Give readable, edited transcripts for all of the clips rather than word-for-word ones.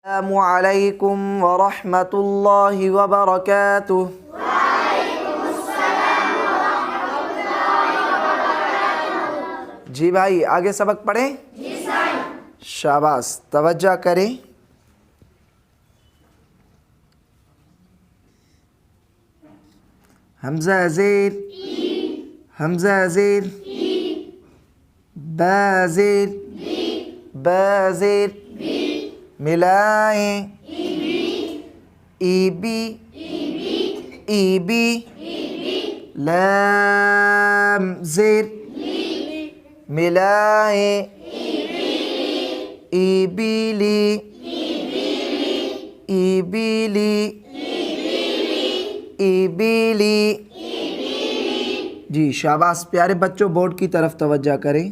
अस्सलामु अलैकुम व रहमतुल्लाहि व बरकातुहू। जी भाई, आगे सबक पढ़ें। जी साईं। शाबाश, तवज्जो करें। हमज़ा ज़ेर, हमज़ा ज़ेर, बा ज़ेर, बा ज़ेर, मिलाएं, ईबी, ईबी, लाम ज़ेर, मिलाएं, ईबीली, ईबीली, ईबीली। जी शाबाश प्यारे बच्चों, बोर्ड की तरफ तवज्जो करें।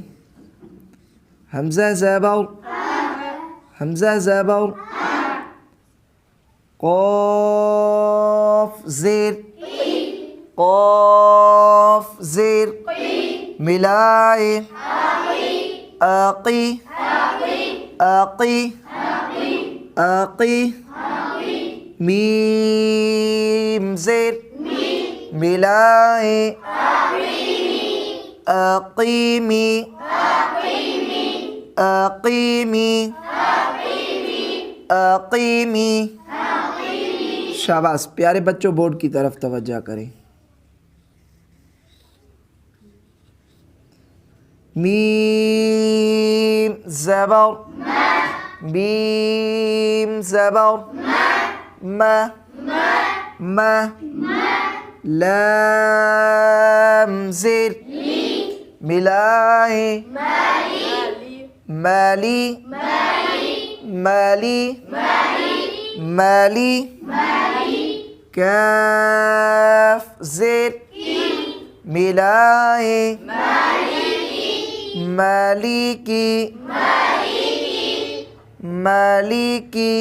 हमज़ा ज़बर, हमज़ा ज़बर, क़ाफ़ ज़ेर, क़ाफ़ ज़ेर, मिलाए, आक़ी, आक़ी, आक़ी, मीम ज़ेर, मिलाए, आक़ीमी, आक़ीमी, आक़ीमी। शाबाश प्यारे बच्चों, बोर्ड की तरफ तवज्जो करें। मीम ज़बर, मीम ज़बर, म, म, लाम ज़ेर, मिलाए, माली, माली, माली, काफ ज़ेर, मिलाए, मालिकी, मालिकी,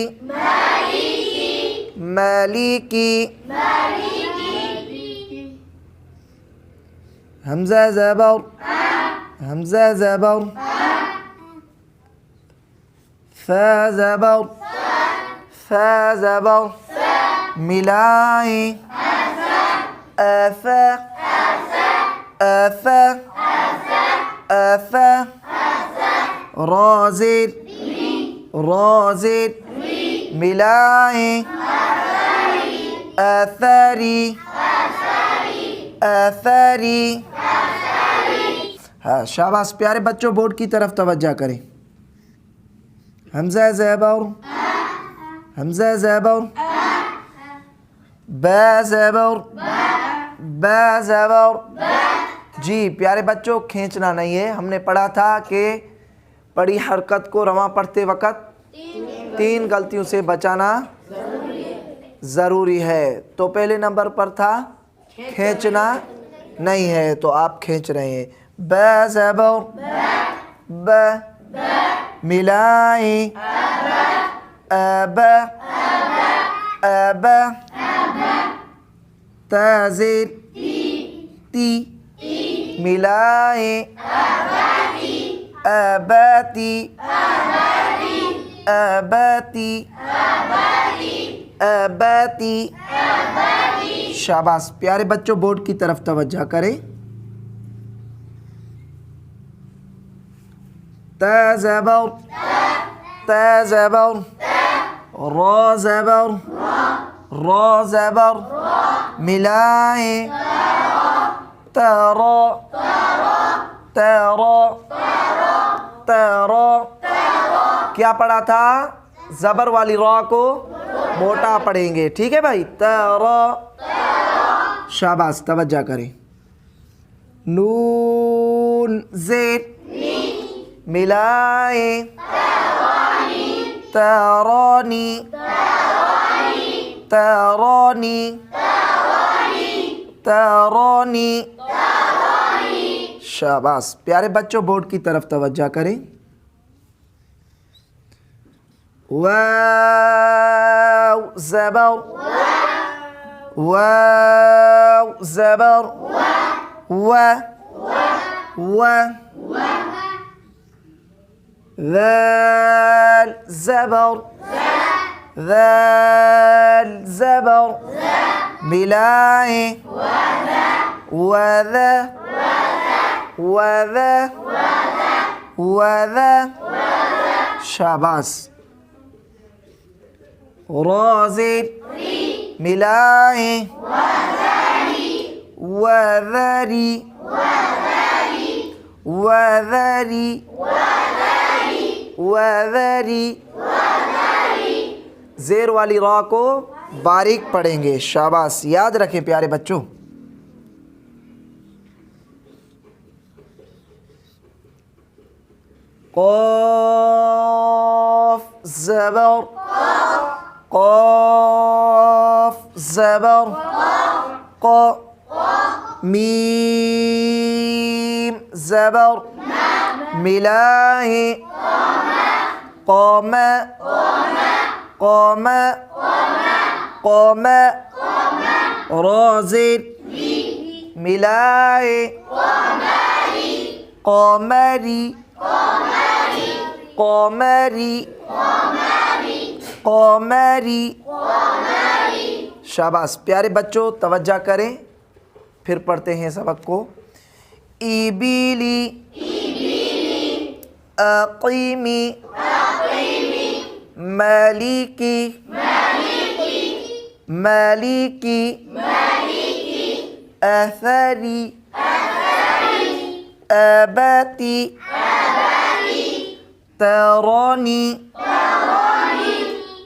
मालिकी। हमज़ा ज़बर, हमज़ा ज़बर, फ़ा ज़बर, फ़ा ज़बर, मिलाए, आफ़ा, आफ़ा, आफ़ा, रा ज़ेर, रा ज़ेर, मिलाए, आफ़ारी, आफ़ारी। हाँ शाबाश प्यारे बच्चों, बोर्ड की तरफ तवज्जो करें। हमज़ा ज़बर, हमज़ा ज़बर, बा ज़बर, बा ज़बर। जी प्यारे बच्चों, खींचना नहीं है। हमने पढ़ा था कि पढ़ी हरकत को रवा पढ़ते वक़्त 3 गलतियों से बचाना ज़रूरी है। तो पहले नंबर पर था खींचना नहीं है, तो आप खींच रहे हैं। बा ज़बर, ब, मिलाए, अब, अब, ता ज़ेर, ती, मिलाए, अबाती, अबाती, अबाती। शाबाश प्यारे बच्चों, बोर्ड की तरफ तवज्जो करें। ता ज़बर, ता ज़बर, रा ज़बर, रा ज़बर, मिलाए, तरा, तरा, तरा। क्या पढ़ा था? ज़बर वाली रा को मोटा पढ़ेंगे, ठीक है भाई। तरा। शाबाश तवज्जो करें। नून ज़ेर, मिलाए, तरानी, तरानी, तरानी। शाबाश प्यारे बच्चों, बोर्ड की तरफ तवज्जो करें। वाव ज़बर, वाव ज़बर, व, व, ذال زبر ذال زبر ملائیں وذا وذا وذا شاباش رازل ملائیں وذری وذری وذری زیر والی را کو باریک پڑھیں گے. شاباش. یاد رکھیں پیارے بچوں. قاف زبر قاف زبر قا میم زبر ملائیں قام قام قام رازل ملائیں قمری قمری قمری. شاباش. پیارے بچوں توجہ کریں. پھر پڑھتے ہیں سبق کو. ایبیلی اقیمی مالکی مالکی اثری اباتی ترانی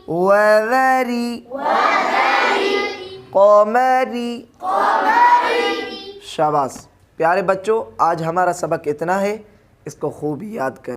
وذری قمری. شاباش. پیارے بچوں آج ہمارا سبق اتنا ہے. اس کو خوب یاد کریں.